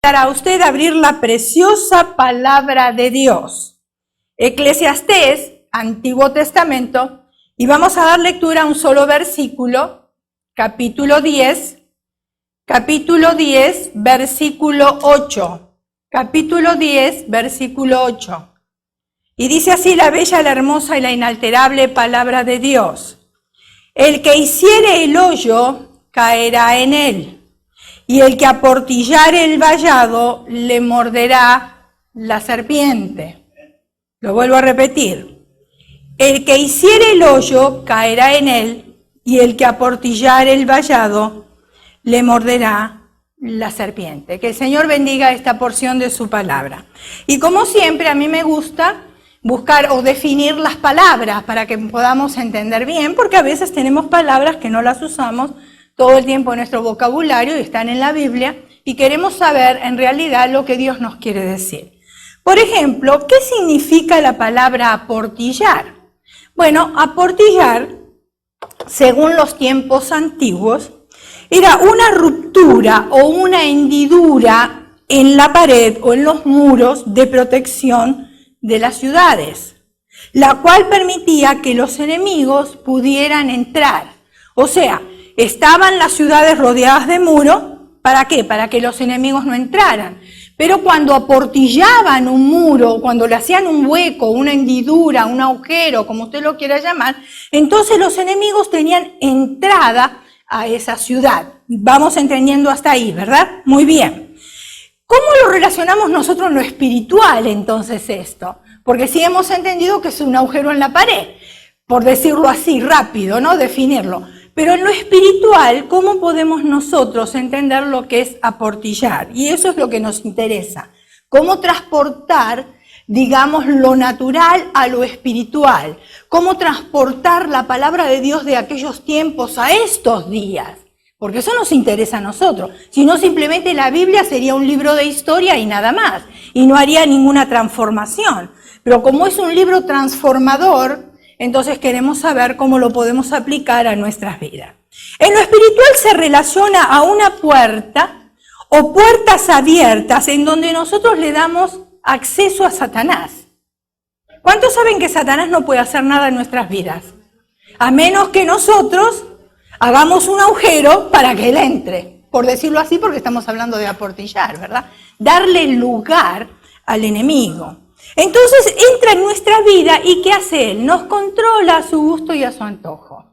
A usted abrir la preciosa palabra de Dios, Eclesiastés, Antiguo Testamento, y vamos a dar lectura a un solo versículo, capítulo 10, versículo 8. Capítulo 10, versículo 8. Y dice así la bella, la hermosa y la inalterable palabra de Dios: el que hiciere el hoyo caerá en él, y el que aportillare el vallado le morderá la serpiente. Lo vuelvo a repetir. El que hiciere el hoyo caerá en él, y el que aportillare el vallado le morderá la serpiente. Que el Señor bendiga esta porción de su palabra. Y como siempre, a mí me gusta buscar o definir las palabras para que podamos entender bien, porque a veces tenemos palabras que no las usamos todo el tiempo en nuestro vocabulario y están en la Biblia, y queremos saber en realidad lo que Dios nos quiere decir. Por ejemplo, ¿qué significa la palabra aportillar? Bueno, aportillar, según los tiempos antiguos, era una ruptura o una hendidura en la pared o en los muros de protección de las ciudades, la cual permitía que los enemigos pudieran entrar. O sea, estaban las ciudades rodeadas de muro, ¿para qué? Para que los enemigos no entraran. Pero cuando aportillaban un muro, cuando le hacían un hueco, una hendidura, un agujero, como usted lo quiera llamar, entonces los enemigos tenían entrada a esa ciudad. Vamos entendiendo hasta ahí, ¿verdad? Muy bien. ¿Cómo lo relacionamos nosotros en lo espiritual entonces esto? Porque sí hemos entendido que es un agujero en la pared, por decirlo así rápido, ¿no? Definirlo. Pero en lo espiritual, ¿cómo podemos nosotros entender lo que es aportillar? Y eso es lo que nos interesa. ¿Cómo transportar, digamos, lo natural a lo espiritual? ¿Cómo transportar la palabra de Dios de aquellos tiempos a estos días? Porque eso nos interesa a nosotros. Si no, simplemente la Biblia sería un libro de historia y nada más. Y no haría ninguna transformación. Pero como es un libro transformador, entonces queremos saber cómo lo podemos aplicar a nuestras vidas. En lo espiritual se relaciona a una puerta o puertas abiertas en donde nosotros le damos acceso a Satanás. ¿Cuántos saben que Satanás no puede hacer nada en nuestras vidas? A menos que nosotros hagamos un agujero para que él entre. Por decirlo así, porque estamos hablando de aportillar, ¿verdad? Darle lugar al enemigo. Entonces entra en nuestra vida y ¿qué hace él? Nos controla a su gusto y a su antojo.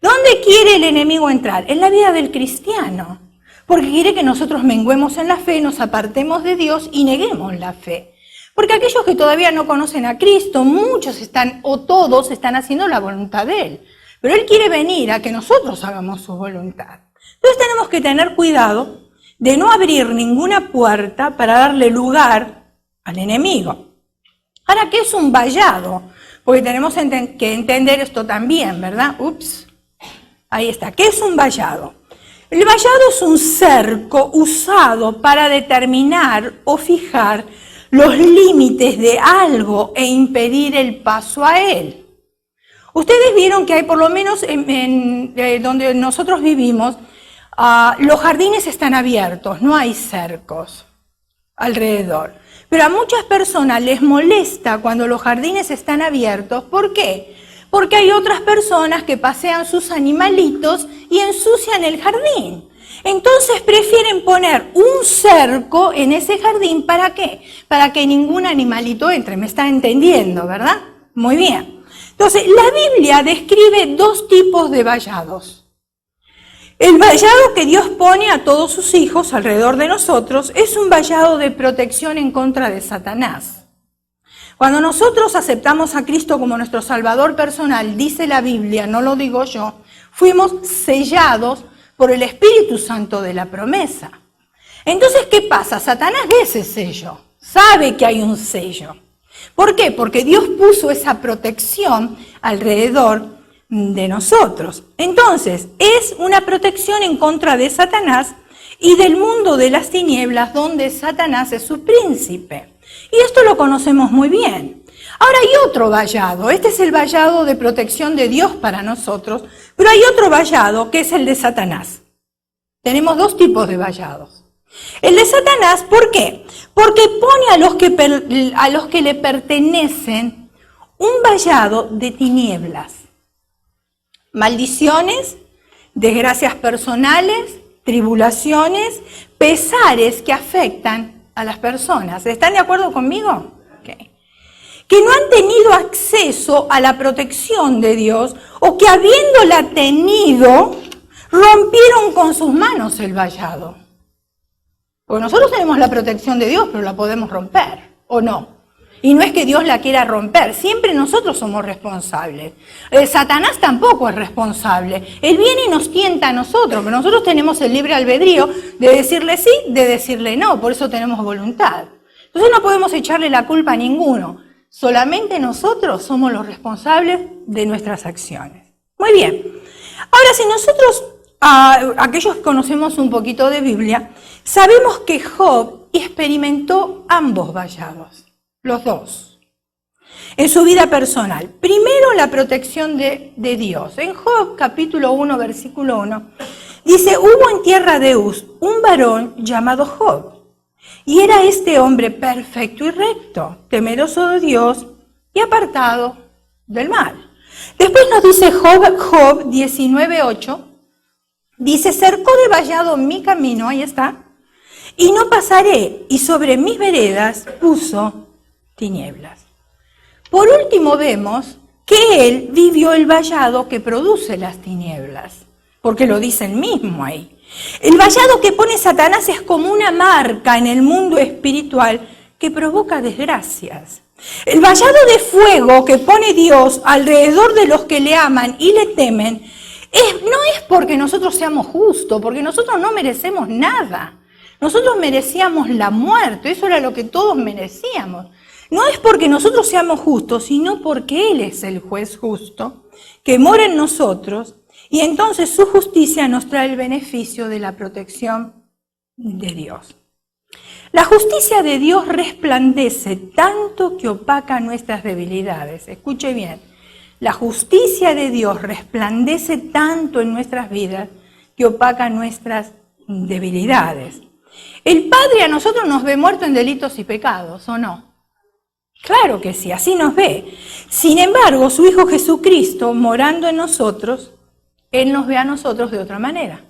¿Dónde quiere el enemigo entrar? En la vida del cristiano. Porque quiere que nosotros menguemos en la fe, nos apartemos de Dios y neguemos la fe. Porque aquellos que todavía no conocen a Cristo, muchos están, o todos están haciendo la voluntad de Él. Pero Él quiere venir a que nosotros hagamos su voluntad. Entonces tenemos que tener cuidado de no abrir ninguna puerta para darle lugar al enemigo. Ahora, ¿qué es un vallado? Porque tenemos que entender esto también, ¿verdad? Ahí está. ¿Qué es un vallado? El vallado es un cerco usado para determinar o fijar los límites de algo e impedir el paso a él. Ustedes vieron que hay, por lo menos en donde nosotros vivimos, los jardines están abiertos, no hay cercos alrededor. Pero a muchas personas les molesta cuando los jardines están abiertos. ¿Por qué? Porque hay otras personas que pasean sus animalitos y ensucian el jardín. Entonces prefieren poner un cerco en ese jardín. ¿Para qué? Para que ningún animalito entre. ¿Me está entendiendo, verdad? Muy bien. Entonces, la Biblia describe dos tipos de vallados. El vallado que Dios pone a todos sus hijos alrededor de nosotros es un vallado de protección en contra de Satanás. Cuando nosotros aceptamos a Cristo como nuestro Salvador personal, dice la Biblia, no lo digo yo, fuimos sellados por el Espíritu Santo de la promesa. Entonces, ¿qué pasa? Satanás ve ese sello, sabe que hay un sello. ¿Por qué? Porque Dios puso esa protección alrededor de nosotros. Entonces, es una protección en contra de Satanás y del mundo de las tinieblas, donde Satanás es su príncipe. Y esto lo conocemos muy bien. Ahora hay otro vallado. Este es el vallado de protección de Dios para nosotros, pero hay otro vallado que es el de Satanás. Tenemos dos tipos de vallados. El de Satanás, ¿por qué? Porque pone a los que le pertenecen un vallado de tinieblas. Maldiciones, desgracias personales, tribulaciones, pesares que afectan a las personas. ¿Están de acuerdo conmigo? Okay. Que no han tenido acceso a la protección de Dios o que habiéndola tenido, rompieron con sus manos el vallado. Porque nosotros tenemos la protección de Dios, pero la podemos romper, ¿o no? Y no es que Dios la quiera romper, siempre nosotros somos responsables. Satanás tampoco es responsable. Él viene y nos tienta a nosotros, pero nosotros tenemos el libre albedrío de decirle sí, de decirle no, por eso tenemos voluntad. Entonces no podemos echarle la culpa a ninguno, solamente nosotros somos los responsables de nuestras acciones. Muy bien, ahora si nosotros, aquellos que conocemos un poquito de Biblia, sabemos que Job experimentó ambos vallados. Los dos, en su vida personal. Primero, la protección de Dios. En Job, capítulo 1, versículo 1, dice, hubo en tierra de Uz un varón llamado Job, y era este hombre perfecto y recto, temeroso de Dios y apartado del mal. Después nos dice Job 19:8, dice, cercó de vallado mi camino, ahí está, y no pasaré, y sobre mis veredas puso tinieblas. Por último vemos que él vivió el vallado que produce las tinieblas, porque lo dice él mismo ahí. El vallado que pone Satanás es como una marca en el mundo espiritual que provoca desgracias. El vallado de fuego que pone Dios alrededor de los que le aman y le temen no es porque nosotros seamos justos, porque nosotros no merecemos nada. Nosotros merecíamos la muerte, eso era lo que todos merecíamos. No es porque nosotros seamos justos, sino porque Él es el juez justo, que mora en nosotros, y entonces su justicia nos trae el beneficio de la protección de Dios. La justicia de Dios resplandece tanto que opaca nuestras debilidades. Escuche bien, la justicia de Dios resplandece tanto en nuestras vidas que opaca nuestras debilidades. El Padre a nosotros nos ve muertos en delitos y pecados, ¿o no? Claro que sí, así nos ve. Sin embargo, su Hijo Jesucristo, morando en nosotros, Él nos ve a nosotros de otra manera.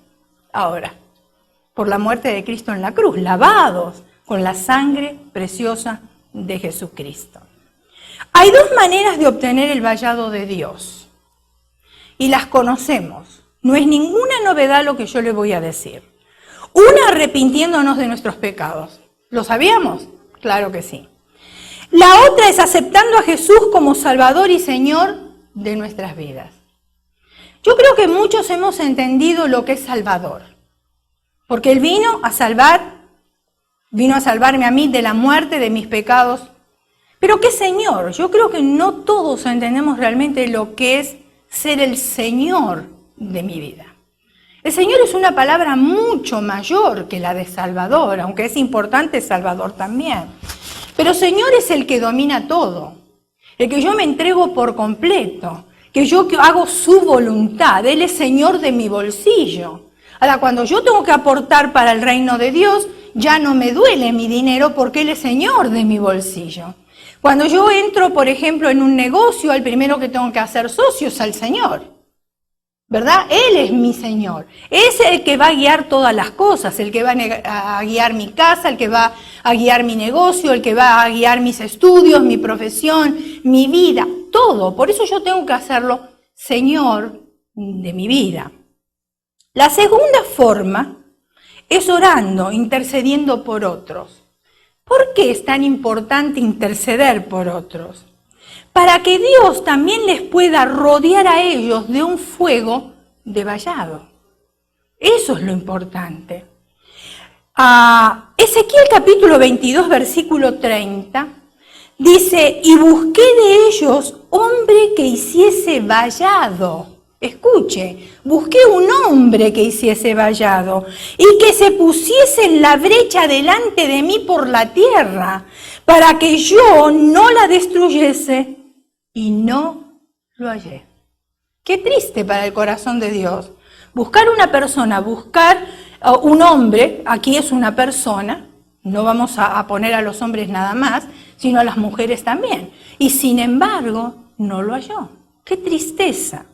Ahora, por la muerte de Cristo en la cruz, lavados con la sangre preciosa de Jesucristo. Hay dos maneras de obtener el vallado de Dios, y las conocemos. No es ninguna novedad lo que yo le voy a decir. Una, arrepintiéndonos de nuestros pecados. ¿Lo sabíamos? Claro que sí. La otra es aceptando a Jesús como Salvador y Señor de nuestras vidas. Yo creo que muchos hemos entendido lo que es Salvador, porque Él vino a salvarme a mí de la muerte, de mis pecados. Pero ¿qué Señor? Yo creo que no todos entendemos realmente lo que es ser el Señor de mi vida. El Señor es una palabra mucho mayor que la de Salvador, aunque es importante Salvador también. Pero Señor es el que domina todo, el que yo me entrego por completo, que yo hago su voluntad. Él es Señor de mi bolsillo. Ahora, cuando yo tengo que aportar para el reino de Dios, ya no me duele mi dinero porque Él es Señor de mi bolsillo. Cuando yo entro, por ejemplo, en un negocio, el primero que tengo que hacer socio es al Señor. ¿Verdad? Él es mi Señor. Es el que va a guiar todas las cosas, el que va a guiar mi casa, el que va a guiar mi negocio, el que va a guiar mis estudios, mi profesión, mi vida, todo. Por eso yo tengo que hacerlo Señor de mi vida. La segunda forma es orando, intercediendo por otros. ¿Por qué es tan importante interceder por otros? Para que Dios también les pueda rodear a ellos de un fuego de vallado. Eso es lo importante. Ezequiel capítulo 22, versículo 30, dice, y busqué de ellos hombre que hiciese vallado. Escuche, busqué un hombre que hiciese vallado y que se pusiese en la brecha delante de mí por la tierra, para que yo no la destruyese, y no lo hallé. Qué triste para el corazón de Dios. Buscar una persona, buscar un hombre, aquí es una persona, no vamos a poner a los hombres nada más, sino a las mujeres también. Y sin embargo, no lo halló. ¡Qué tristeza!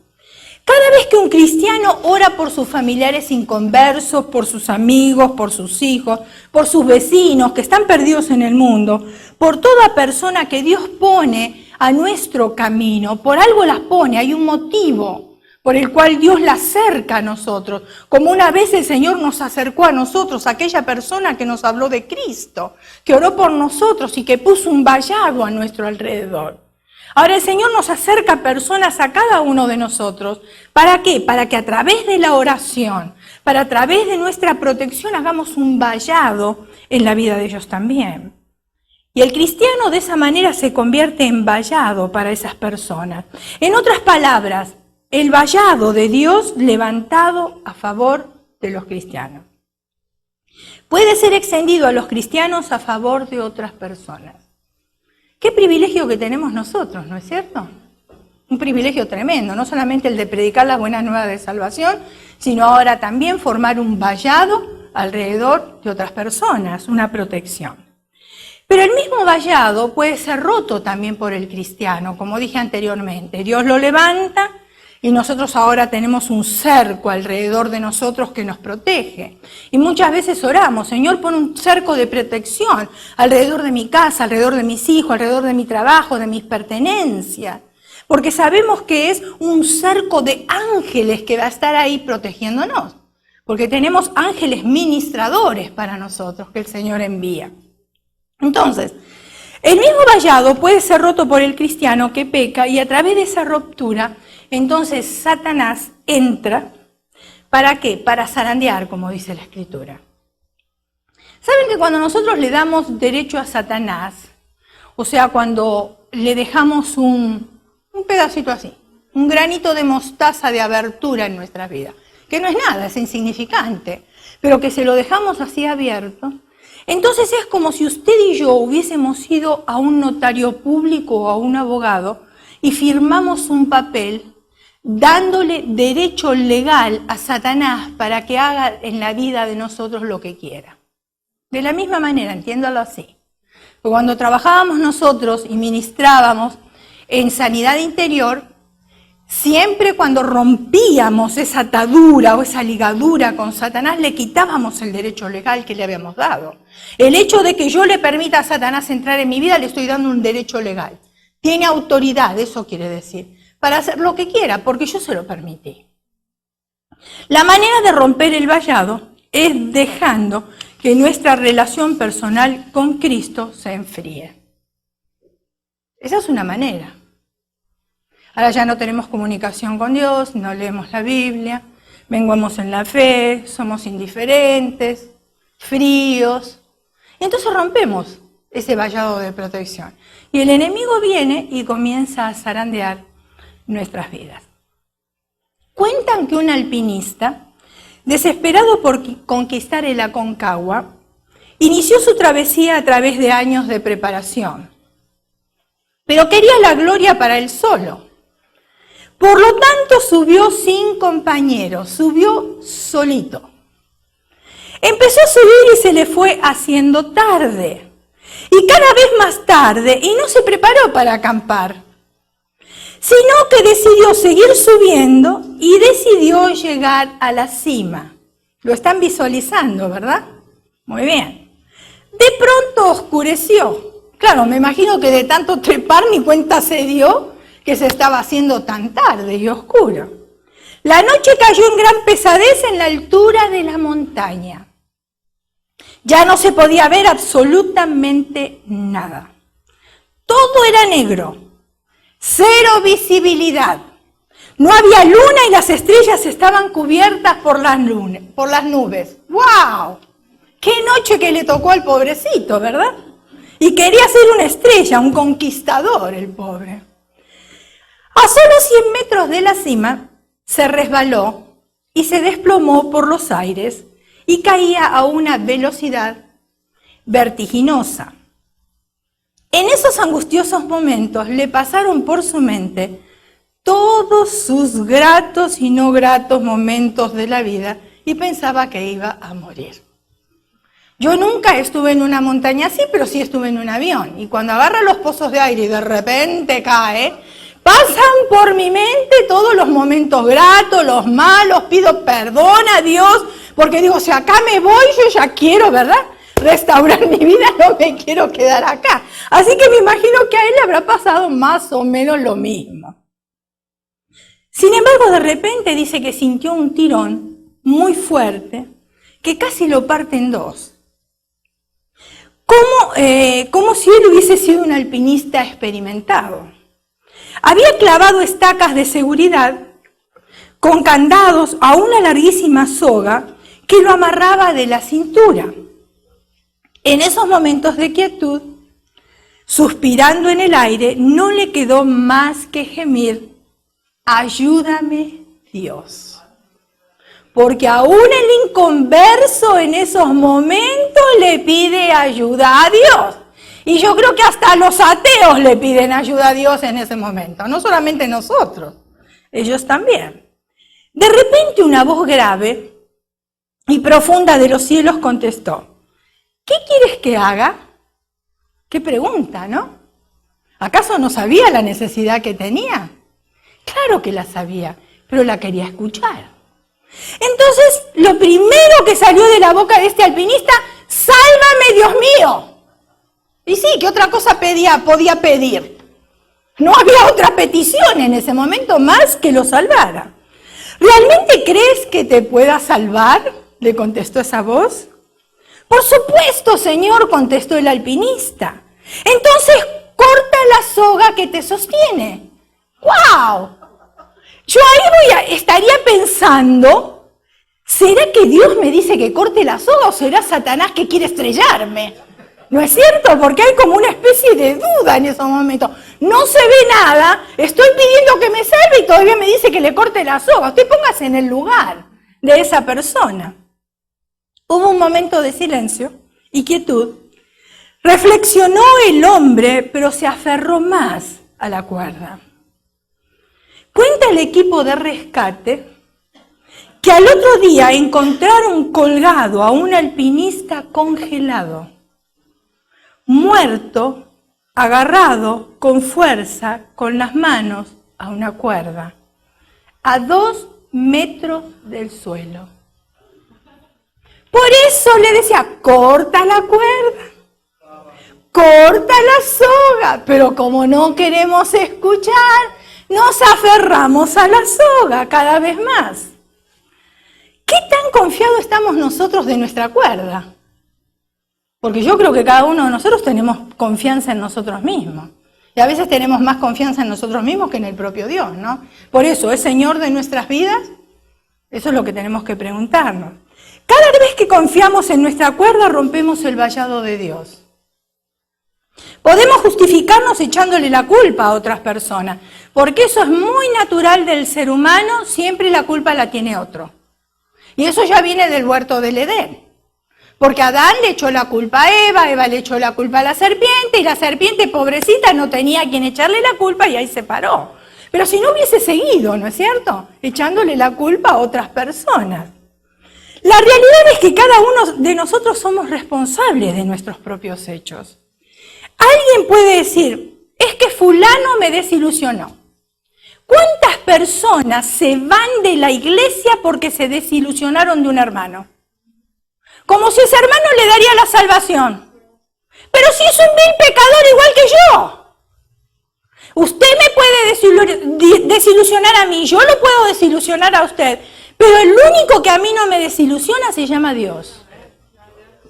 Cada vez que un cristiano ora por sus familiares inconversos, por sus amigos, por sus hijos, por sus vecinos que están perdidos en el mundo, por toda persona que Dios pone a nuestro camino, por algo las pone, hay un motivo por el cual Dios la acerca a nosotros, como una vez el Señor nos acercó a nosotros, a aquella persona que nos habló de Cristo, que oró por nosotros y que puso un vallado a nuestro alrededor. Ahora el Señor nos acerca a personas a cada uno de nosotros. ¿Para qué? Para que a través de la oración, a través de nuestra protección, hagamos un vallado en la vida de ellos también. Y el cristiano de esa manera se convierte en vallado para esas personas. En otras palabras, el vallado de Dios levantado a favor de los cristianos. Puede ser extendido a los cristianos a favor de otras personas. Qué privilegio que tenemos nosotros, ¿no es cierto? Un privilegio tremendo, no solamente el de predicar las buenas nuevas de salvación, sino ahora también formar un vallado alrededor de otras personas, una protección. Pero el mismo vallado puede ser roto también por el cristiano, como dije anteriormente. Dios lo levanta y nosotros ahora tenemos un cerco alrededor de nosotros que nos protege. Y muchas veces oramos, Señor, pon un cerco de protección alrededor de mi casa, alrededor de mis hijos, alrededor de mi trabajo, de mis pertenencias. Porque sabemos que es un cerco de ángeles que va a estar ahí protegiéndonos. Porque tenemos ángeles ministradores para nosotros que el Señor envía. Entonces, el mismo vallado puede ser roto por el cristiano que peca y a través de esa ruptura, entonces Satanás entra, ¿para qué? Para zarandear, como dice la Escritura. ¿Saben que cuando nosotros le damos derecho a Satanás, o sea, cuando le dejamos un pedacito así, un granito de mostaza de abertura en nuestra vida, que no es nada, es insignificante, pero que se lo dejamos así abierto, entonces es como si usted y yo hubiésemos ido a un notario público o a un abogado y firmamos un papel dándole derecho legal a Satanás para que haga en la vida de nosotros lo que quiera. De la misma manera, entiéndalo así. Cuando trabajábamos nosotros y ministrábamos en sanidad interior, siempre cuando rompíamos esa atadura o esa ligadura con Satanás, le quitábamos el derecho legal que le habíamos dado. El hecho de que yo le permita a Satanás entrar en mi vida, le estoy dando un derecho legal. Tiene autoridad, eso quiere decir, para hacer lo que quiera, porque yo se lo permití. La manera de romper el vallado es dejando que nuestra relación personal con Cristo se enfríe. Esa es una manera. Ahora ya no tenemos comunicación con Dios, no leemos la Biblia, menguamos en la fe, somos indiferentes, fríos. Y entonces rompemos ese vallado de protección. Y el enemigo viene y comienza a zarandear nuestras vidas. Cuentan que un alpinista, desesperado por conquistar el Aconcagua, inició su travesía a través de años de preparación. Pero quería la gloria para él solo. Por lo tanto, subió sin compañeros, subió solito. Empezó a subir y se le fue haciendo tarde. Y cada vez más tarde, y no se preparó para acampar, sino que decidió seguir subiendo y decidió llegar a la cima. Lo están visualizando, ¿verdad? Muy bien. De pronto oscureció. Claro, me imagino que de tanto trepar ni cuenta se dio que se estaba haciendo tan tarde y oscuro. La noche cayó en gran pesadez en la altura de la montaña. Ya no se podía ver absolutamente nada. Todo era negro, cero visibilidad. No había luna y las estrellas estaban cubiertas por las nubes. ¡Wow! ¡Qué noche que le tocó al pobrecito!, ¿verdad? Y quería ser una estrella, un conquistador, el pobre. A solo 100 metros de la cima, se resbaló y se desplomó por los aires y caía a una velocidad vertiginosa. En esos angustiosos momentos le pasaron por su mente todos sus gratos y no gratos momentos de la vida y pensaba que iba a morir. Yo nunca estuve en una montaña así, pero sí estuve en un avión. Y cuando agarra los pozos de aire y de repente cae, pasan por mi mente todos los momentos gratos, los malos, pido perdón a Dios, porque digo, si acá me voy, yo ya quiero, ¿verdad?, restaurar mi vida, no me quiero quedar acá. Así que me imagino que a él le habrá pasado más o menos lo mismo. Sin embargo, de repente dice que sintió un tirón muy fuerte, que casi lo parte en dos. Como si él hubiese sido un alpinista experimentado. Había clavado estacas de seguridad con candados a una larguísima soga que lo amarraba de la cintura. En esos momentos de quietud, suspirando en el aire, no le quedó más que gemir: ayúdame, Dios. Porque aún el inconverso en esos momentos le pide ayuda a Dios. Y yo creo que hasta los ateos le piden ayuda a Dios en ese momento, no solamente nosotros, ellos también. De repente una voz grave y profunda de los cielos contestó: ¿qué quieres que haga? Qué pregunta, ¿no? ¿Acaso no sabía la necesidad que tenía? Claro que la sabía, pero la quería escuchar. Entonces, lo primero que salió de la boca de este alpinista: ¡sálvame, Dios mío! Y sí, ¿qué otra cosa podía pedir? No había otra petición en ese momento más que lo salvara. ¿Realmente crees que te pueda salvar?, le contestó esa voz. Por supuesto, Señor, contestó el alpinista. Entonces, corta la soga que te sostiene. ¡Wow! Yo ahí estaría pensando, ¿será que Dios me dice que corte la soga o será Satanás que quiere estrellarme? ¿No es cierto? Porque hay como una especie de duda en esos momentos. No se ve nada, estoy pidiendo que me salve y todavía me dice que le corte la soga. Usted póngase en el lugar de esa persona. Hubo un momento de silencio y quietud. Reflexionó el hombre, pero se aferró más a la cuerda. Cuenta el equipo de rescate que al otro día encontraron colgado a un alpinista congelado, muerto, agarrado con fuerza con las manos a una cuerda, a 2 metros del suelo. Por eso le decía: corta la cuerda, corta la soga, pero como no queremos escuchar, nos aferramos a la soga cada vez más. ¿Qué tan confiados estamos nosotros de nuestra cuerda? Porque yo creo que cada uno de nosotros tenemos confianza en nosotros mismos. Y a veces tenemos más confianza en nosotros mismos que en el propio Dios, ¿no? Por eso, ¿es Señor de nuestras vidas? Eso es lo que tenemos que preguntarnos. Cada vez que confiamos en nuestra cuerda, rompemos el vallado de Dios. Podemos justificarnos echándole la culpa a otras personas, porque eso es muy natural del ser humano, siempre la culpa la tiene otro. Y eso ya viene del huerto del Edén. Porque Adán le echó la culpa a Eva, Eva le echó la culpa a la serpiente, y la serpiente, pobrecita, no tenía a quien echarle la culpa y ahí se paró. Pero si no hubiese seguido, ¿no es cierto?, echándole la culpa a otras personas. La realidad es que cada uno de nosotros somos responsables de nuestros propios hechos. Alguien puede decir: es que fulano me desilusionó. ¿Cuántas personas se van de la iglesia porque se desilusionaron de un hermano? Como si ese hermano le daría la salvación. Pero si es un vil pecador igual que yo. Usted me puede desilusionar a mí, yo lo puedo desilusionar a usted, pero el único que a mí no me desilusiona se llama Dios.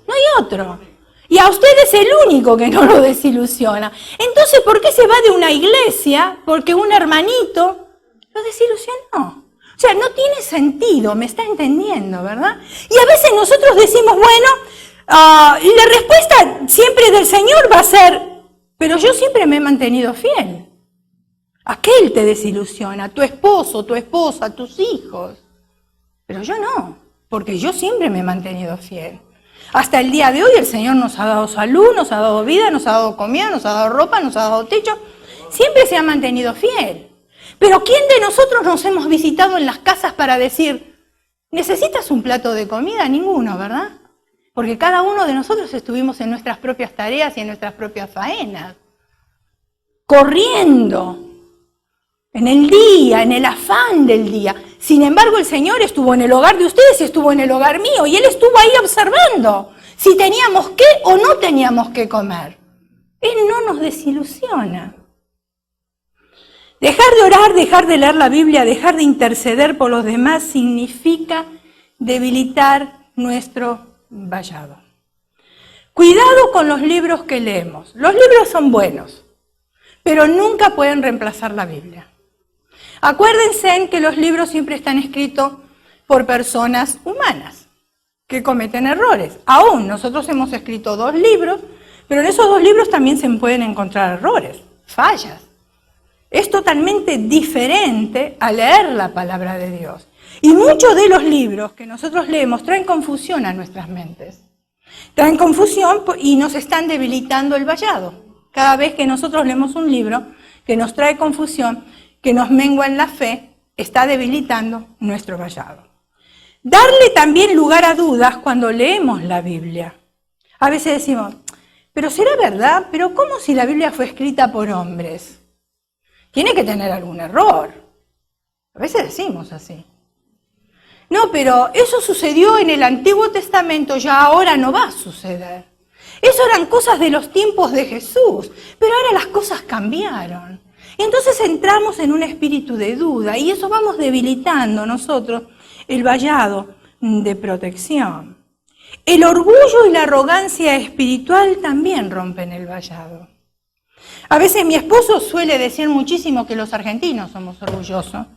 No hay otro. Y a usted es el único que no lo desilusiona. Entonces, ¿por qué se va de una iglesia? Porque un hermanito lo desilusionó. O sea, no tiene sentido, me está entendiendo, ¿verdad? Y a veces nosotros decimos, bueno, y la respuesta siempre del Señor va a ser: pero yo siempre me he mantenido fiel. Aquel te desilusiona, tu esposo, tu esposa, tus hijos. Pero yo no, porque yo siempre me he mantenido fiel. Hasta el día de hoy el Señor nos ha dado salud, nos ha dado vida, nos ha dado comida, nos ha dado ropa, nos ha dado techo. Siempre se ha mantenido fiel. Pero ¿quién de nosotros nos hemos visitado en las casas para decir: ¿Necesitas un plato de comida? Ninguno, ¿verdad? Porque cada uno de nosotros estuvimos en nuestras propias tareas y en nuestras propias faenas, corriendo, en el día, en el afán del día. Sin embargo, el Señor estuvo en el hogar de ustedes y estuvo en el hogar mío, y Él estuvo ahí observando si teníamos que o no teníamos que comer. Él no nos desilusiona. Dejar de orar, dejar de leer la Biblia, dejar de interceder por los demás significa debilitar nuestro vallado. Cuidado con los libros que leemos. Los libros son buenos, pero nunca pueden reemplazar la Biblia. Acuérdense en que los libros siempre están escritos por personas humanas que cometen errores. Aún nosotros hemos escrito 2 libros, pero en esos 2 libros también se pueden encontrar errores, fallas. Es totalmente diferente a leer la palabra de Dios. Y muchos de los libros que nosotros leemos traen confusión a nuestras mentes. Traen confusión y nos están debilitando el vallado. Cada vez que nosotros leemos un libro que nos trae confusión, que nos mengua en la fe, está debilitando nuestro vallado. Darle también lugar a dudas cuando leemos la Biblia. A veces decimos, pero ¿será verdad? ¿Pero cómo si la Biblia fue escrita por hombres? Tiene que tener algún error. A veces decimos así. No, pero eso sucedió en el Antiguo Testamento, ya ahora no va a suceder. Eso eran cosas de los tiempos de Jesús, pero ahora las cosas cambiaron. Y entonces entramos en un espíritu de duda y eso vamos debilitando nosotros el vallado de protección. El orgullo y la arrogancia espiritual también rompen el vallado. A veces mi esposo suele decir muchísimo que los argentinos somos orgullosos.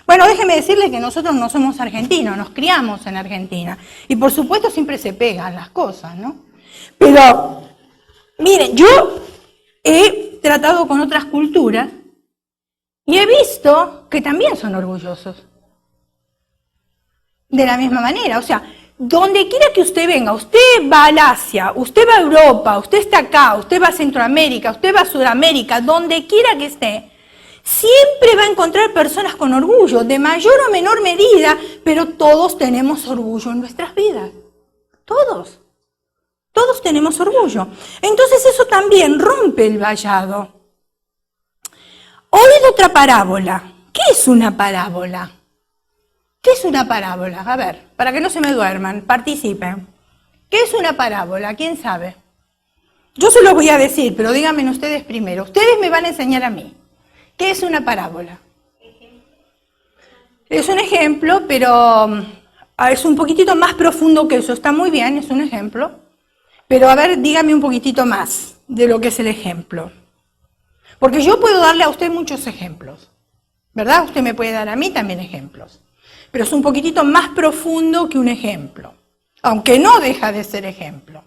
Bueno, déjeme decirle que nosotros no somos argentinos, nos criamos en Argentina. Y por supuesto siempre se pegan las cosas, ¿no? Pero, miren, yo he tratado con otras culturas y he visto que también son orgullosos. De la misma manera, o sea, donde quiera que usted venga, usted va al Asia, usted va a Europa, usted está acá, usted va a Centroamérica, usted va a Sudamérica, donde quiera que esté, siempre va a encontrar personas con orgullo, de mayor o menor medida, pero todos tenemos orgullo en nuestras vidas. Todos. Todos tenemos orgullo. Entonces eso también rompe el vallado. Oíd otra parábola. ¿Qué es una parábola? ¿Qué es una parábola? A ver, para que no se me duerman, participen. ¿Qué es una parábola? ¿Quién sabe? Yo se lo voy a decir, pero díganme ustedes primero. Ustedes me van a enseñar a mí. ¿Qué es una parábola? Es un ejemplo, pero es un poquitito más profundo que eso. Está muy bien, es un ejemplo. Pero a ver, dígame un poquitito más de lo que es el ejemplo. Porque yo puedo darle a usted muchos ejemplos, ¿verdad? Usted me puede dar a mí también ejemplos. Pero es un poquitito más profundo que un ejemplo, aunque no deja de ser ejemplo.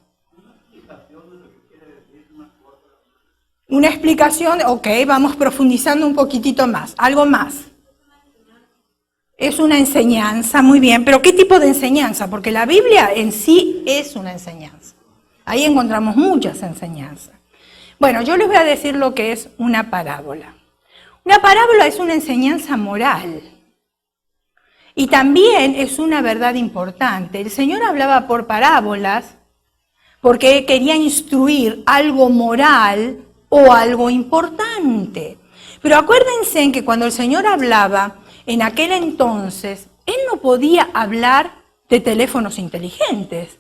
Una explicación, ok, vamos profundizando un poquitito más, algo más. Es una enseñanza, muy bien, pero ¿qué tipo de enseñanza? Porque la Biblia en sí es una enseñanza. Ahí encontramos muchas enseñanzas. Bueno, yo les voy a decir lo que es una parábola. Una parábola es una enseñanza moral. Y también es una verdad importante. El Señor hablaba por parábolas porque quería instruir algo moral o algo importante. Pero acuérdense en que cuando el Señor hablaba en aquel entonces, Él no podía hablar de teléfonos inteligentes.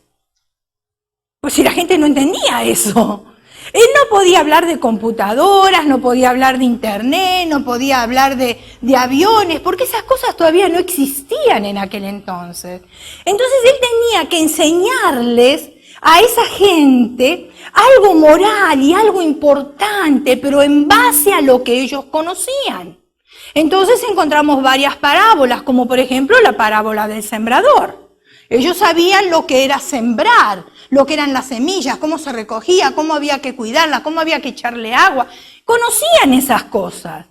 Pues si la gente no entendía eso. Él no podía hablar de computadoras, no podía hablar de internet, no podía hablar de aviones, porque esas cosas todavía no existían en aquel entonces. Entonces él tenía que enseñarles a esa gente algo moral y algo importante, pero en base a lo que ellos conocían. Entonces encontramos varias parábolas, como por ejemplo la parábola del sembrador. Ellos sabían lo que era sembrar, lo que eran las semillas, cómo se recogía, cómo había que cuidarla, cómo había que echarle agua. Conocían esas cosas.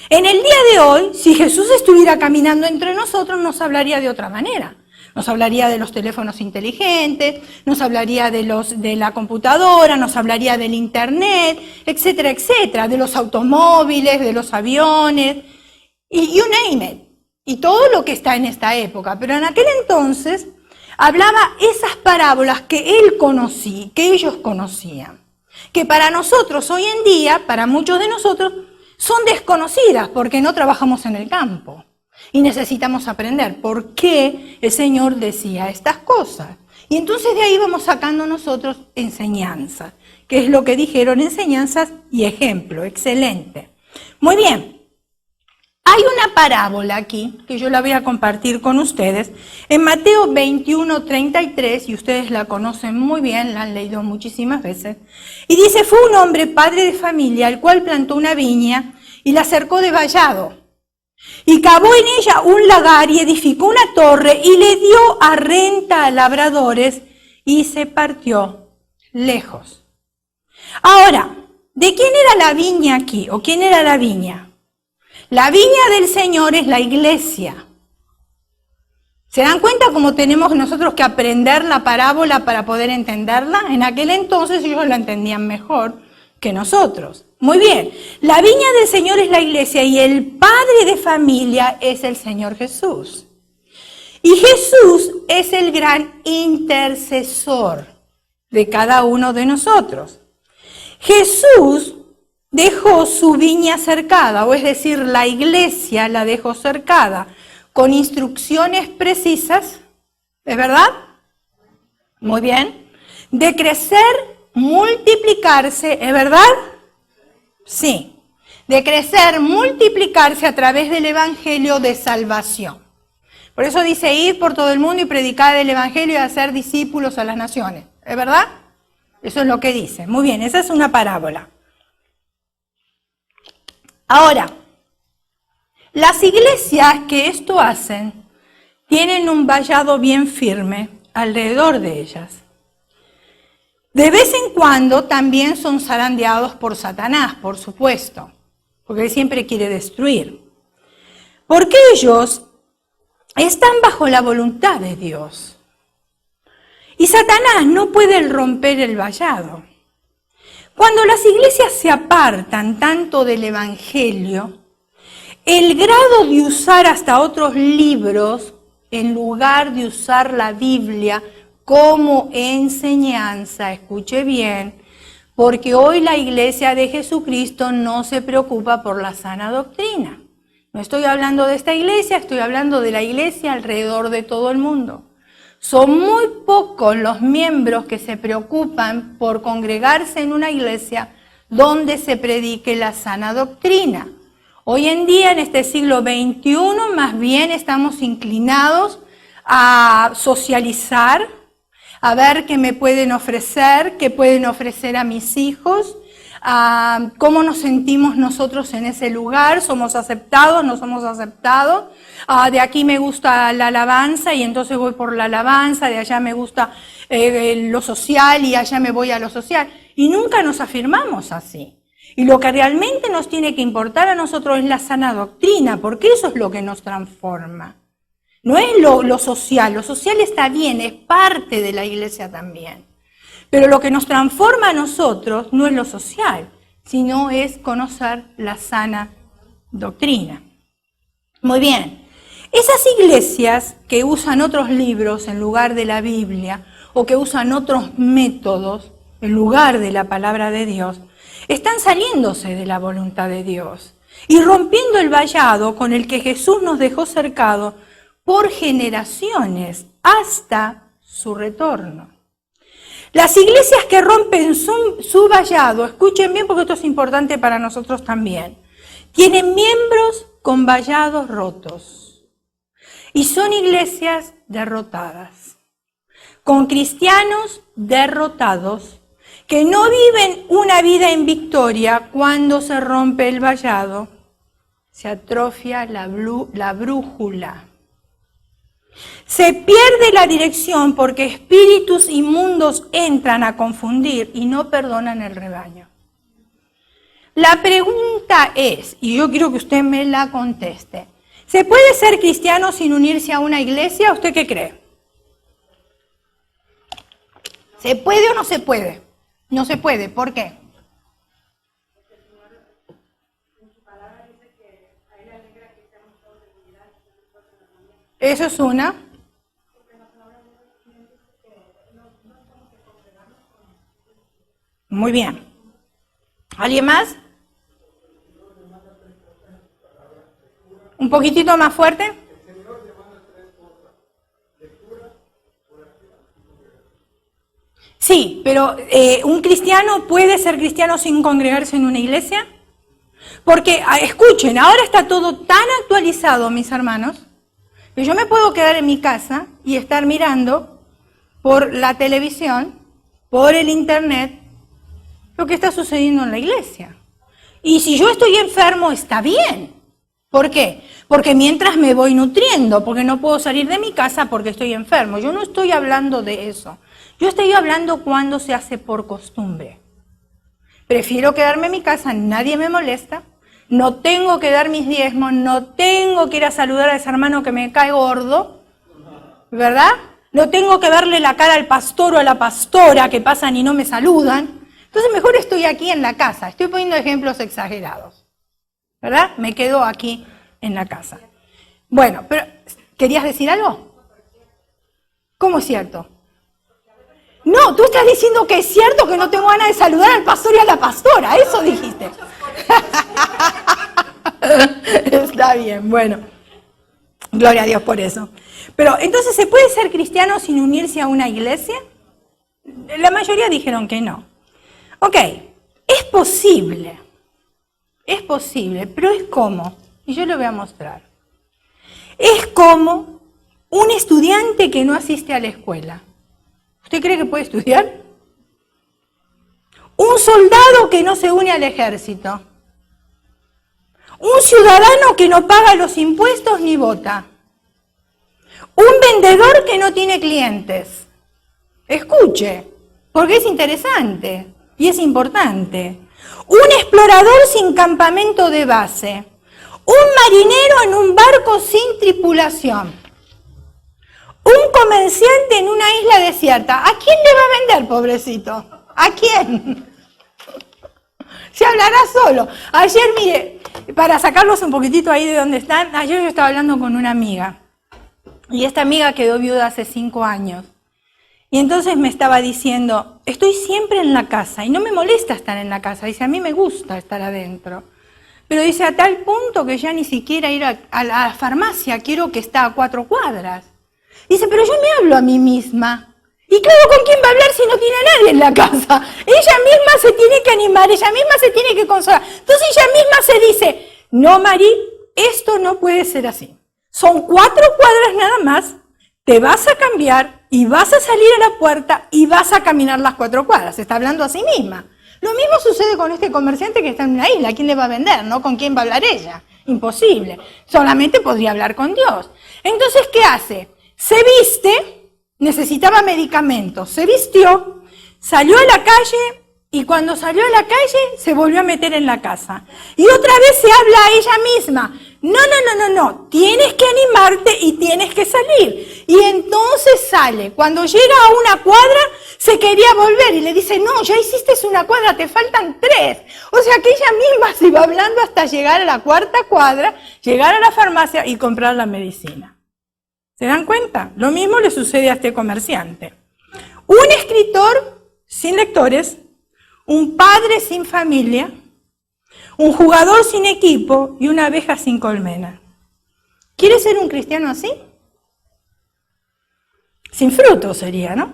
En el día de hoy, si Jesús estuviera caminando entre nosotros, nos hablaría de otra manera. Nos hablaría de los teléfonos inteligentes, nos hablaría de la computadora, nos hablaría del internet, etcétera, etcétera, de los automóviles, de los aviones, y you name it. y todo lo que está en esta época, pero en aquel entonces hablaba esas parábolas que él conocía, que ellos conocían, que para nosotros hoy en día, para muchos de nosotros, son desconocidas porque no trabajamos en el campo y necesitamos aprender por qué el Señor decía estas cosas. Y entonces de ahí vamos sacando nosotros enseñanzas, que es lo que dijeron, enseñanzas y ejemplo. Excelente. Muy bien. Hay una parábola aquí, que yo la voy a compartir con ustedes, en Mateo 21:33, y ustedes la conocen muy bien, la han leído muchísimas veces, y dice, fue un hombre padre de familia, el cual plantó una viña y la cercó de vallado, y cavó en ella un lagar y edificó una torre y le dio a renta a labradores y se partió lejos. Ahora, ¿de quién era la viña aquí? ¿O quién era la viña? La viña del Señor es la iglesia. ¿Se dan cuenta cómo tenemos nosotros que aprender la parábola para poder entenderla? En aquel entonces ellos la entendían mejor que nosotros. Muy bien, la viña del Señor es la iglesia y el padre de familia es el Señor Jesús. Y Jesús es el gran intercesor de cada uno de nosotros. Jesús dejó su viña cercada, o es decir, la iglesia la dejó cercada, con instrucciones precisas, ¿es verdad? Muy bien. De crecer, multiplicarse, ¿es verdad? Sí. De crecer, multiplicarse a través del evangelio de salvación. Por eso dice, ir por todo el mundo y predicar el evangelio y hacer discípulos a las naciones, ¿es verdad? Eso es lo que dice. Muy bien, esa es una parábola. Ahora, las iglesias que esto hacen tienen un vallado bien firme alrededor de ellas. De vez en cuando también son zarandeados por Satanás, por supuesto, porque él siempre quiere destruir. Porque ellos están bajo la voluntad de Dios. Y Satanás no puede romper el vallado. Cuando las iglesias se apartan tanto del evangelio, el grado de usar hasta otros libros, en lugar de usar la Biblia como enseñanza, escuche bien, porque hoy la iglesia de Jesucristo no se preocupa por la sana doctrina. No estoy hablando de esta iglesia, estoy hablando de la iglesia alrededor de todo el mundo. Son muy pocos los miembros que se preocupan por congregarse en una iglesia donde se predique la sana doctrina. Hoy en día, en este siglo XXI, más bien estamos inclinados a socializar, a ver qué me pueden ofrecer, qué pueden ofrecer a mis hijos, a cómo nos sentimos nosotros en ese lugar, somos aceptados, no somos aceptados. De aquí me gusta la alabanza y entonces voy por la alabanza, de allá me gusta lo social y allá me voy a lo social. Y nunca nos afirmamos así. Y lo que realmente nos tiene que importar a nosotros es la sana doctrina, porque eso es lo que nos transforma. No es lo social está bien, es parte de la iglesia también. Pero lo que nos transforma a nosotros no es lo social, sino es conocer la sana doctrina. Muy bien. Esas iglesias que usan otros libros en lugar de la Biblia o que usan otros métodos en lugar de la palabra de Dios, están saliéndose de la voluntad de Dios y rompiendo el vallado con el que Jesús nos dejó cercado por generaciones hasta su retorno. Las iglesias que rompen su vallado, escuchen bien porque esto es importante para nosotros también, tienen miembros con vallados rotos. Y son iglesias derrotadas, con cristianos derrotados, que no viven una vida en victoria cuando se rompe el vallado, se atrofia la brújula. Se pierde la dirección porque espíritus inmundos entran a confundir y no perdonan el rebaño. La pregunta es, y yo quiero que usted me la conteste, ¿se puede ser cristiano sin unirse a una iglesia? ¿Usted qué cree? ¿Se puede o no se puede? No se puede. ¿Por qué? Eso es una. Muy bien. ¿Alguien más? ¿Un poquitito más fuerte? Sí, pero ¿un cristiano puede ser cristiano sin congregarse en una iglesia? Porque, escuchen, ahora está todo tan actualizado, mis hermanos, que yo me puedo quedar en mi casa y estar mirando por la televisión, por el internet, lo que está sucediendo en la iglesia. Y si yo estoy enfermo, está bien. ¿Por qué? Porque mientras me voy nutriendo, porque no puedo salir de mi casa porque estoy enfermo. Yo no estoy hablando de eso. Yo estoy hablando cuando se hace por costumbre. Prefiero quedarme en mi casa, nadie me molesta, no tengo que dar mis diezmos, no tengo que ir a saludar a ese hermano que me cae gordo, ¿verdad? No tengo que verle la cara al pastor o a la pastora que pasan y no me saludan. Entonces mejor estoy aquí en la casa. Estoy poniendo ejemplos exagerados, ¿verdad? Me quedo aquí en la casa. Bueno, pero ¿querías decir algo? ¿Cómo es cierto? No, tú estás diciendo que es cierto que no tengo ganas de saludar al pastor y a la pastora. Eso dijiste. Está bien, bueno. Gloria a Dios por eso. Pero, entonces, ¿se puede ser cristiano sin unirse a una iglesia? La mayoría dijeron que no. Ok, es posible, pero es como, y yo lo voy a mostrar, es como un estudiante que no asiste a la escuela. ¿Usted cree que puede estudiar? Un soldado que no se une al ejército. Un ciudadano que no paga los impuestos ni vota. Un vendedor que no tiene clientes. Escuche, porque es interesante. Y es importante. Un explorador sin campamento de base. Un marinero en un barco sin tripulación. Un comerciante en una isla desierta. ¿A quién le va a vender, pobrecito? ¿A quién? Se hablará solo. Ayer, mire, para sacarlos un poquitito ahí de donde están, ayer yo estaba hablando con una amiga. Y esta amiga quedó viuda hace 5 años. Y entonces me estaba diciendo, estoy siempre en la casa y no me molesta estar en la casa. Dice, a mí me gusta estar adentro. Pero dice, a tal punto que ya ni siquiera ir a la farmacia, quiero que esté a 4 cuadras. Dice, pero yo me hablo a mí misma. Y claro, ¿con quién va a hablar si no tiene a nadie en la casa? Ella misma se tiene que animar, ella misma se tiene que consolar. Entonces ella misma se dice, no, Mari, esto no puede ser así. Son 4 cuadras nada más, te vas a cambiar y vas a salir a la puerta y vas a caminar las 4 cuadras. Se está hablando a sí misma. Lo mismo sucede con este comerciante que está en una isla. ¿A quién le va a vender? ¿No? ¿Con quién va a hablar ella? Imposible. Solamente podría hablar con Dios. Entonces, ¿qué hace? Se viste, necesitaba medicamentos, se vistió, salió a la calle y cuando salió a la calle se volvió a meter en la casa. Y otra vez se habla a ella misma. No, tienes que animarte y tienes que salir. Y entonces sale. Cuando llega a una cuadra, se quería volver y le dice, no, ya hiciste una cuadra, te faltan 3. O sea que ella misma se iba hablando hasta llegar a la 4ª cuadra, llegar a la farmacia y comprar la medicina. ¿Se dan cuenta? Lo mismo le sucede a este comerciante. Un escritor sin lectores, un padre sin familia, un jugador sin equipo y una abeja sin colmena. ¿Quiere ser un cristiano así? Sin fruto sería, ¿no?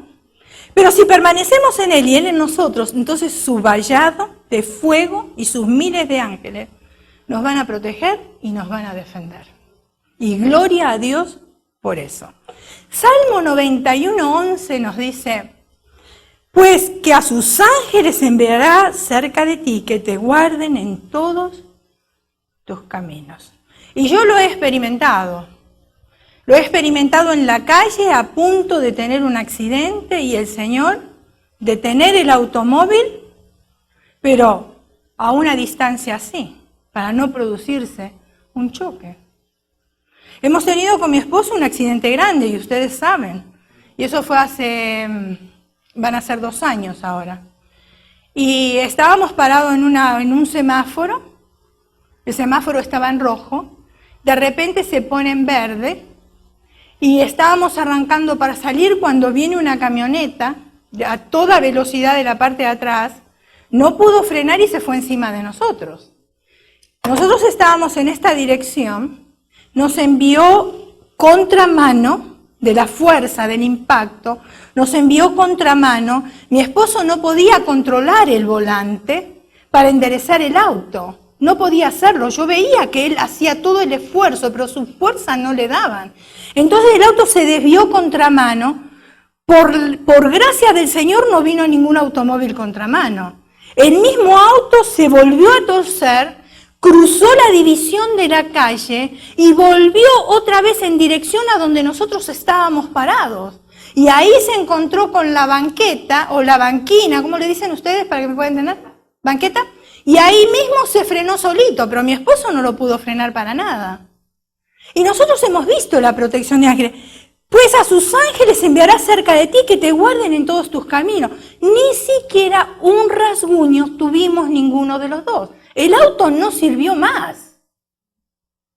Pero si permanecemos en Él y Él en nosotros, entonces su vallado de fuego y sus miles de ángeles nos van a proteger y nos van a defender. Y gloria a Dios por eso. Salmo 91:11 nos dice, pues que a sus ángeles enviará cerca de ti, que te guarden en todos tus caminos. Y yo lo he experimentado. Lo he experimentado en la calle a punto de tener un accidente y el Señor detener el automóvil, pero a una distancia así, para no producirse un choque. Hemos tenido con mi esposo un accidente grande y ustedes saben. Y eso fue van a ser 2 años ahora. Y estábamos parados en un semáforo. El semáforo estaba en rojo. De repente se pone en verde. y estábamos arrancando para salir cuando viene una camioneta a toda velocidad de la parte de atrás, no pudo frenar y se fue encima de nosotros. Nosotros estábamos en esta dirección, nos envió contramano de la fuerza del impacto, nos envió contramano, mi esposo no podía controlar el volante para enderezar el auto, no podía hacerlo, yo veía que él hacía todo el esfuerzo, pero sus fuerzas no le daban. Entonces el auto se desvió contramano, por gracia del Señor no vino ningún automóvil contramano. El mismo auto se volvió a torcer, cruzó la división de la calle y volvió otra vez en dirección a donde nosotros estábamos parados. Y ahí se encontró con la banqueta o la banquina, ¿cómo le dicen ustedes para que me puedan entender? ¿Banqueta? Y ahí mismo se frenó solito, pero mi esposo no lo pudo frenar para nada. Y nosotros hemos visto la protección de ángeles. Pues a sus ángeles enviará cerca de ti que te guarden en todos tus caminos. Ni siquiera un rasguño tuvimos ninguno de los dos. El auto no sirvió más.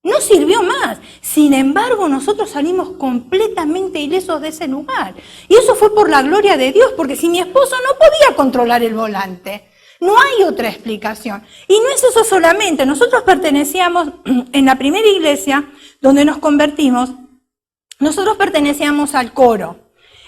No sirvió más. Sin embargo, nosotros salimos completamente ilesos de ese lugar. Y eso fue por la gloria de Dios, porque si mi esposo no podía controlar el volante, no hay otra explicación. Y no es eso solamente. Nosotros pertenecíamos, en la primera iglesia donde nos convertimos, nosotros pertenecíamos al coro.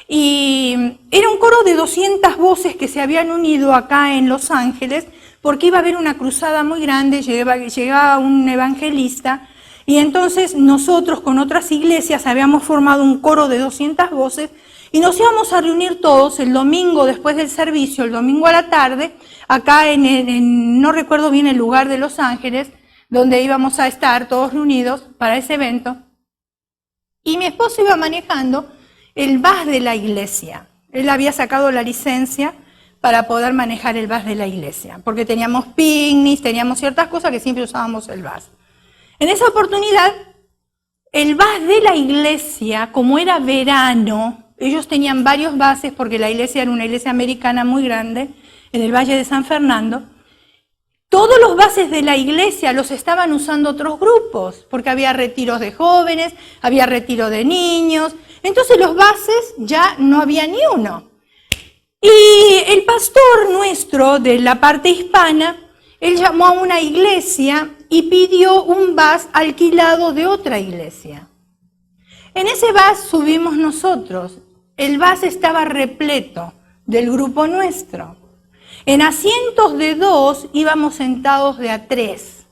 Y era un coro de 200 voces que se habían unido acá en Los Ángeles, porque iba a haber una cruzada muy grande, llegaba un evangelista, y entonces nosotros con otras iglesias habíamos formado un coro de 200 voces, y nos íbamos a reunir todos el domingo después del servicio, el domingo a la tarde, acá no recuerdo bien el lugar de Los Ángeles, donde íbamos a estar todos reunidos para ese evento. Y mi esposo iba manejando el bus de la iglesia. Él había sacado la licencia para poder manejar el bus de la iglesia, porque teníamos picnics, teníamos ciertas cosas que siempre usábamos el bus. En esa oportunidad, el bus de la iglesia, como era verano, ellos tenían varios buses porque la iglesia era una iglesia americana muy grande, en el Valle de San Fernando. Todos los buses de la iglesia los estaban usando otros grupos, porque había retiros de jóvenes, había retiro de niños, entonces los buses ya no había ni uno. Y el pastor nuestro de la parte hispana, él llamó a una iglesia y pidió un bus alquilado de otra iglesia. En ese bus subimos nosotros, el bus estaba repleto del grupo nuestro. En asientos de 2 íbamos sentados de a 3.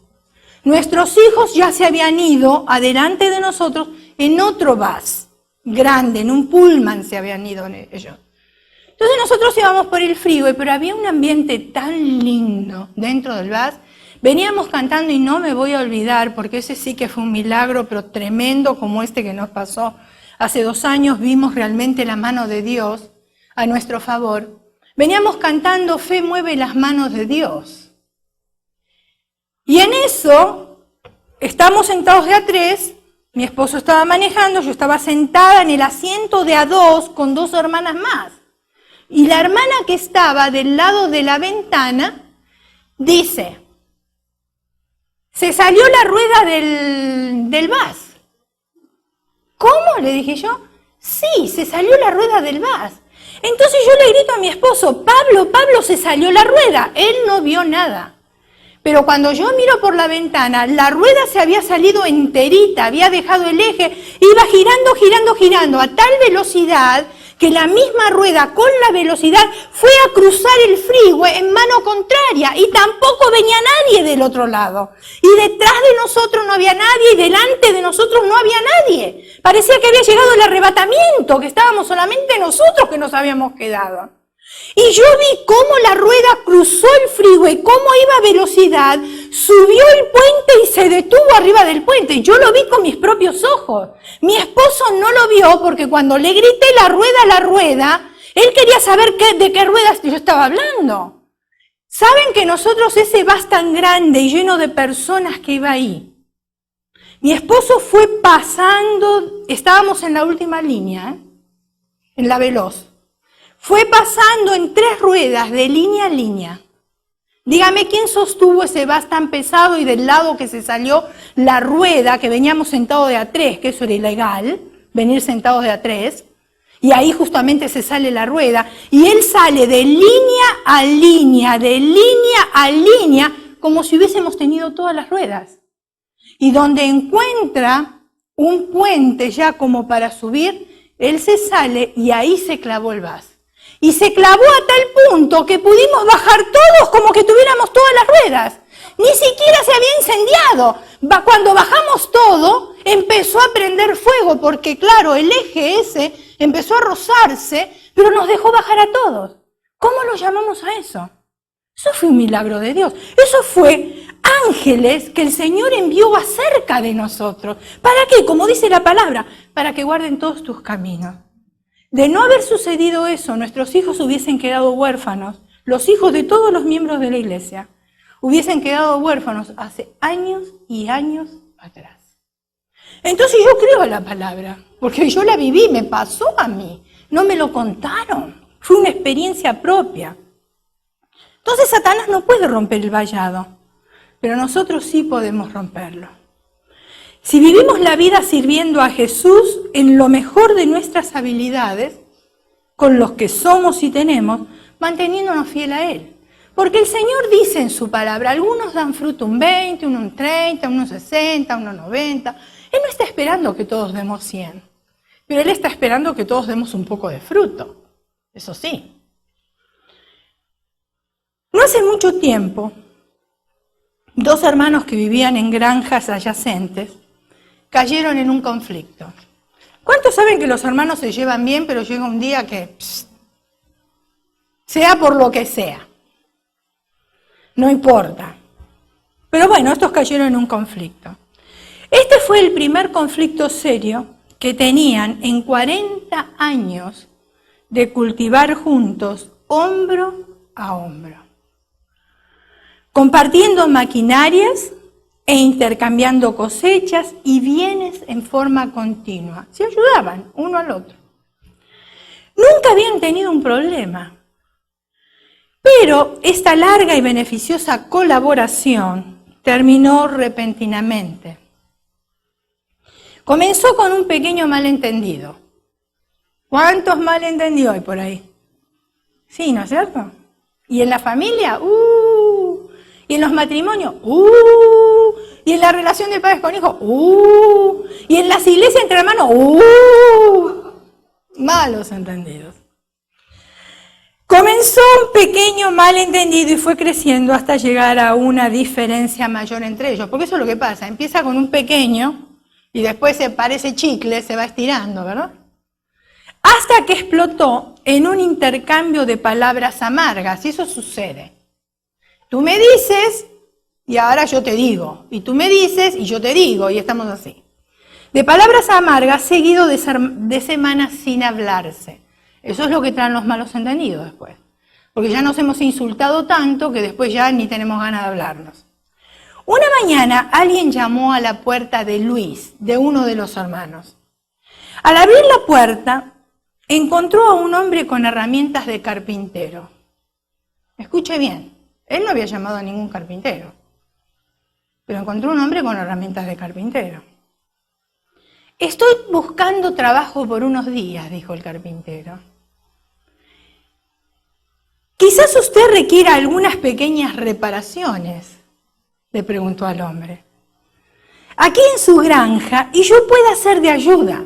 Nuestros hijos ya se habían ido adelante de nosotros en otro bus grande, en un pullman se habían ido ellos. Entonces nosotros íbamos por el freeway, pero había un ambiente tan lindo dentro del bus. Veníamos cantando y no me voy a olvidar, porque ese sí que fue un milagro, pero tremendo como este que nos pasó. Hace 2 años vimos realmente la mano de Dios a nuestro favor. Veníamos cantando Fe mueve las manos de Dios. Y en eso, estamos sentados de a 3, mi esposo estaba manejando, yo estaba sentada en el asiento de a 2 con 2 hermanas más. Y la hermana que estaba del lado de la ventana dice, se salió la rueda del bus. ¿Cómo? Le dije yo. Sí, se salió la rueda del bus. Entonces yo le grito a mi esposo, Pablo, se salió la rueda. Él no vio nada. Pero cuando yo miro por la ventana, la rueda se había salido enterita, había dejado el eje, iba girando a tal velocidad que la misma rueda con la velocidad fue a cruzar el freeway en mano contraria y tampoco venía nadie del otro lado. Y detrás de nosotros no había nadie y delante de nosotros no había nadie. Parecía que había llegado el arrebatamiento, que estábamos solamente nosotros que nos habíamos quedado. Y yo vi cómo la rueda cruzó el freeway, cómo iba a velocidad, subió el puente y se detuvo arriba del puente. Yo lo vi con mis propios ojos. Mi esposo no lo vio porque cuando le grité la rueda, él quería saber de qué ruedas yo estaba hablando. ¿Saben que nosotros ese bus tan grande y lleno de personas que iba ahí? Mi esposo fue pasando, estábamos en la última línea, en la veloz. Fue pasando en 3 ruedas de línea a línea. Dígame quién sostuvo ese bus tan pesado y del lado que se salió la rueda, que veníamos sentados de a 3, que eso era ilegal, venir sentados de a tres, y ahí justamente se sale la rueda, y él sale de línea a línea, de línea a línea, como si hubiésemos tenido todas las ruedas. Y donde encuentra un puente ya como para subir, él se sale y ahí se clavó el vas. Y se clavó a tal punto que pudimos bajar todos como que tuviéramos todas las ruedas. Ni siquiera se había incendiado. Cuando bajamos todo, empezó a prender fuego, porque claro, el eje ese empezó a rozarse, pero nos dejó bajar a todos. ¿Cómo lo llamamos a eso? Eso fue un milagro de Dios. Eso fue ángeles que el Señor envió acerca de nosotros. ¿Para qué? Como dice la palabra, para que guarden todos tus caminos. De no haber sucedido eso, nuestros hijos hubiesen quedado huérfanos. Los hijos de todos los miembros de la iglesia hubiesen quedado huérfanos hace años y años atrás. Entonces yo creo la palabra, porque yo la viví, me pasó a mí, no me lo contaron, fue una experiencia propia. Entonces Satanás no puede romper el vallado, pero nosotros sí podemos romperlo. Si vivimos la vida sirviendo a Jesús en lo mejor de nuestras habilidades, con los que somos y tenemos, manteniéndonos fiel a Él. Porque el Señor dice en su palabra, algunos dan fruto un 20, uno un 30, uno un 60, uno 90. Él no está esperando que todos demos 100, pero Él está esperando que todos demos un poco de fruto. Eso sí. No hace mucho tiempo, dos hermanos que vivían en granjas adyacentes cayeron en un conflicto. ¿Cuántos saben que los hermanos se llevan bien, pero llega un día que, sea por lo que sea, no importa? Pero bueno, estos cayeron en un conflicto. Este fue el primer conflicto serio que tenían en 40 años de cultivar juntos, hombro a hombro, compartiendo maquinarias e intercambiando cosechas y bienes en forma continua. Se ayudaban uno al otro. Nunca habían tenido un problema. Pero esta larga y beneficiosa colaboración terminó repentinamente. Comenzó con un pequeño malentendido. ¿Cuántos malentendidos hay por ahí? Sí, ¿no es cierto? ¿Y en la familia? ¿Y en los matrimonios? ¿Y en la relación de padres con hijos? ¿Y en las iglesias entre hermanos? Malos entendidos. Comenzó un pequeño malentendido y fue creciendo hasta llegar a una diferencia mayor entre ellos. Porque eso es lo que pasa, empieza con un pequeño y después se parece chicle, se va estirando, ¿verdad? Hasta que explotó en un intercambio de palabras amargas, y eso sucede. Tú me dices y ahora yo te digo, y tú me dices y yo te digo, y estamos así. De palabras amargas seguido de semanas sin hablarse. Eso es lo que traen los malos entendidos después. Porque ya nos hemos insultado tanto que después ya ni tenemos ganas de hablarnos. Una mañana alguien llamó a la puerta de Luis, de uno de los hermanos. Al abrir la puerta, encontró a un hombre con herramientas de carpintero. Escuche bien, él no había llamado a ningún carpintero, pero encontró un hombre con herramientas de carpintero. Estoy buscando trabajo por unos días, dijo el carpintero. Quizás usted requiera algunas pequeñas reparaciones, le preguntó al hombre. Aquí en su granja, y yo pueda ser de ayuda.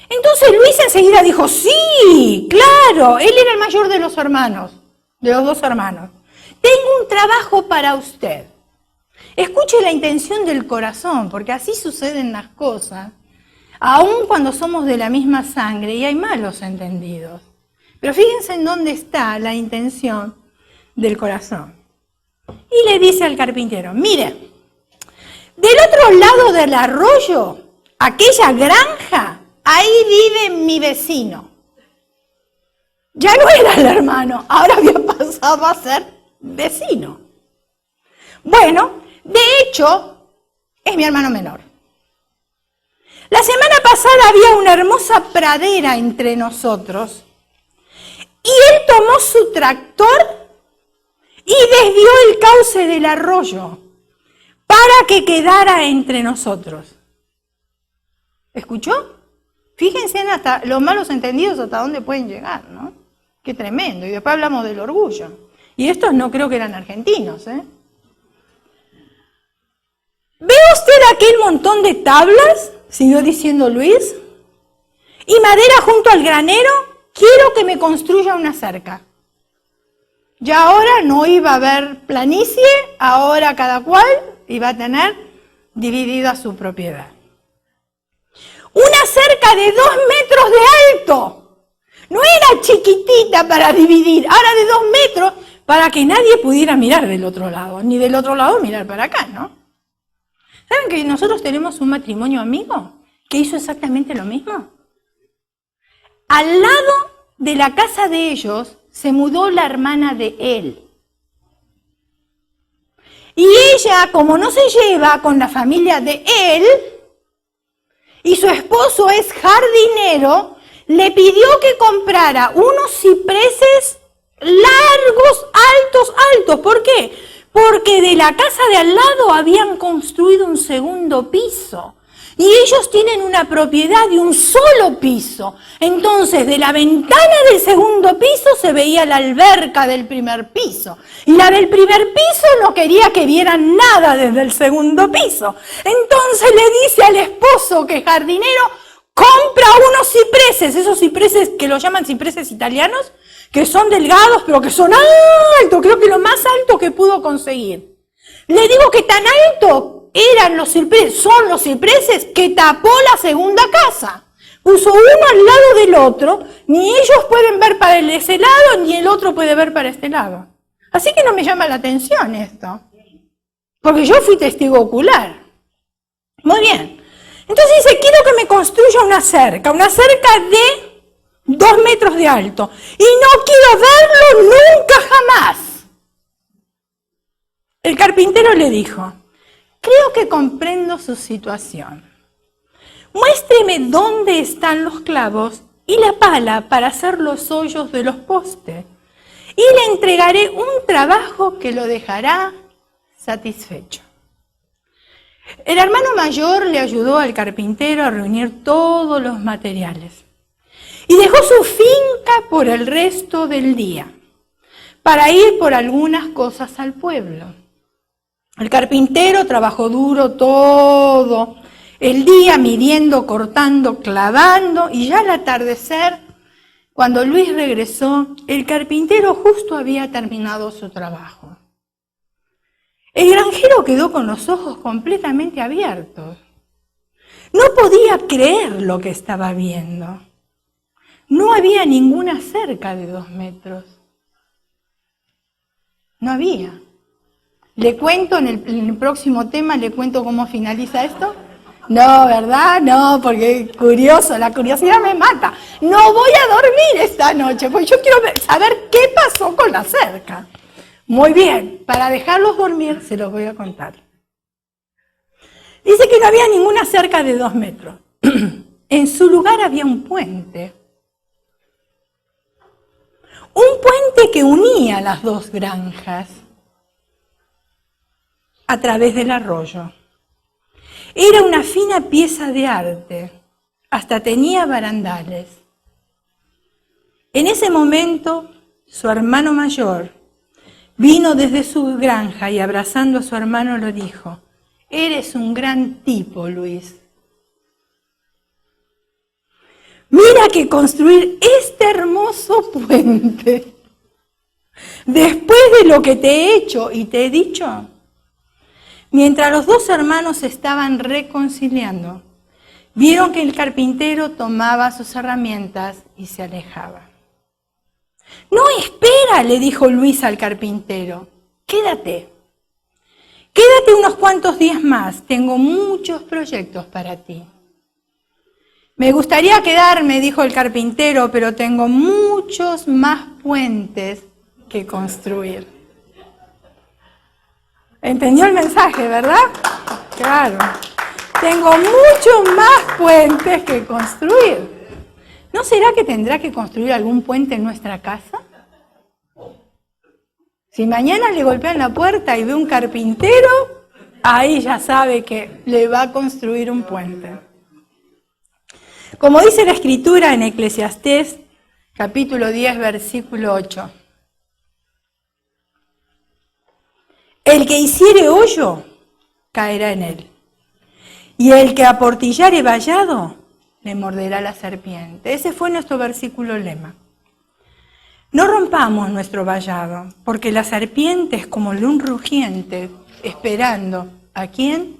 Entonces Luis enseguida dijo, sí, claro, él era el mayor de los hermanos, de los dos hermanos. Tengo un trabajo para usted. Escuche la intención del corazón, porque así suceden las cosas, aun cuando somos de la misma sangre y hay malos entendidos. Pero fíjense en dónde está la intención del corazón. Y le dice al carpintero, mire, del otro lado del arroyo, aquella granja, ahí vive mi vecino. Ya no era el hermano, ahora había pasado a ser vecino. Bueno, de hecho, es mi hermano menor. La semana pasada había una hermosa pradera entre nosotros y él tomó su tractor y desvió el cauce del arroyo para que quedara entre nosotros. ¿Escuchó? Fíjense en hasta los malos entendidos hasta dónde pueden llegar, ¿no? Qué tremendo. Y después hablamos del orgullo. Y estos no creo que eran argentinos, ¿eh? ¿Ve usted aquel montón de tablas? Siguió diciendo Luis. Y madera junto al granero, quiero que me construya una cerca. Ya ahora no iba a haber planicie, ahora cada cual iba a tener dividida su propiedad. Una cerca de 2 metros de alto. No era chiquitita para dividir, ahora de 2 metros para que nadie pudiera mirar del otro lado, ni del otro lado mirar para acá, ¿no? ¿Saben que nosotros tenemos un matrimonio amigo que hizo exactamente lo mismo? Al lado de la casa de ellos se mudó la hermana de él. Y ella, como no se lleva con la familia de él, y su esposo es jardinero, le pidió que comprara unos cipreses largos, altos. ¿Por qué? Porque de la casa de al lado habían construido un segundo piso. Y ellos tienen una propiedad de un solo piso. Entonces, de la ventana del segundo piso se veía la alberca del primer piso. Y la del primer piso no quería que vieran nada desde el segundo piso. Entonces le dice al esposo que es jardinero, compra unos cipreses, esos cipreses que lo llaman cipreses italianos, que son delgados pero que son altos, creo que lo más alto que pudo conseguir. Le digo que tan alto eran los cipreses, son los cipreses que tapó la segunda casa. Puso uno al lado del otro, ni ellos pueden ver para ese lado, ni el otro puede ver para este lado. Así que no me llama la atención esto, porque yo fui testigo ocular. Muy bien. Entonces dice, quiero que me construya una cerca de 2 metros de alto, y no quiero verlo nunca jamás. El carpintero le dijo, creo que comprendo su situación. Muéstreme dónde están los clavos y la pala para hacer los hoyos de los postes, y le entregaré un trabajo que lo dejará satisfecho. El hermano mayor le ayudó al carpintero a reunir todos los materiales y dejó su finca por el resto del día para ir por algunas cosas al pueblo. El carpintero trabajó duro todo el día midiendo, cortando, clavando, y ya al atardecer, cuando Luis regresó, el carpintero justo había terminado su trabajo. El granjero quedó con los ojos completamente abiertos. No podía creer lo que estaba viendo. No había ninguna cerca de 2 metros. No había. ¿Le cuento en el próximo tema, le cuento cómo finaliza esto? No, ¿verdad? No, porque curioso, la curiosidad me mata. No voy a dormir esta noche, porque yo quiero saber qué pasó con la cerca. Muy bien, para dejarlos dormir se los voy a contar. Dice que no había ninguna cerca de 2 metros. En su lugar había un puente. Un puente que unía las 2 granjas a través del arroyo. Era una fina pieza de arte, hasta tenía barandales. En ese momento, su hermano mayor vino desde su granja y abrazando a su hermano lo dijo, eres un gran tipo, Luis. Mira que construir este hermoso puente, después de lo que te he hecho y te he dicho, mientras los 2 hermanos estaban reconciliando, vieron que el carpintero tomaba sus herramientas y se alejaba. No, espera, le dijo Luis al carpintero, quédate unos cuantos días más, tengo muchos proyectos para ti. Me gustaría quedarme, dijo el carpintero, pero tengo muchos más puentes que construir. ¿Entendió el mensaje, verdad? Claro. Tengo muchos más puentes que construir. ¿No será que tendrá que construir algún puente en nuestra casa? Si mañana le golpean la puerta y ve un carpintero, ahí ya sabe que le va a construir un puente. Como dice la Escritura en Eclesiastés, capítulo 10, versículo 8. El que hiciere hoyo, caerá en él. Y el que aportillare vallado, le morderá la serpiente. Ese fue nuestro versículo lema. No rompamos nuestro vallado, porque la serpiente es como un rugiente, esperando ¿a quién?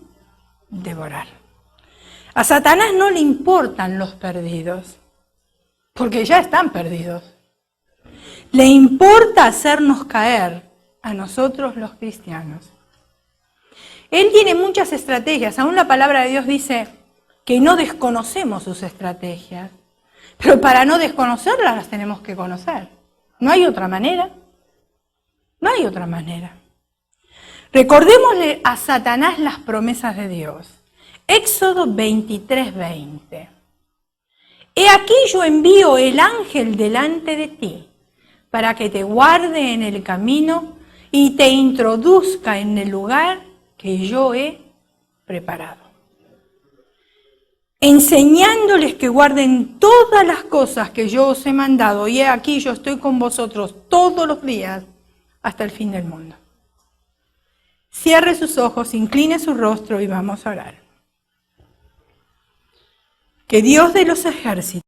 Devorar. A Satanás no le importan los perdidos, porque ya están perdidos. Le importa hacernos caer a nosotros los cristianos. Él tiene muchas estrategias. Aún la palabra de Dios dice que no desconocemos sus estrategias. Pero para no desconocerlas las tenemos que conocer. No hay otra manera. No hay otra manera. Recordémosle a Satanás las promesas de Dios. Éxodo 23:20. He aquí yo envío el ángel delante de ti, para que te guarde en el camino y te introduzca en el lugar que yo he preparado. Enseñándoles que guarden todas las cosas que yo os he mandado, y he aquí yo estoy con vosotros todos los días hasta el fin del mundo. Cierre sus ojos, incline su rostro y vamos a orar. Que Dios de los ejércitos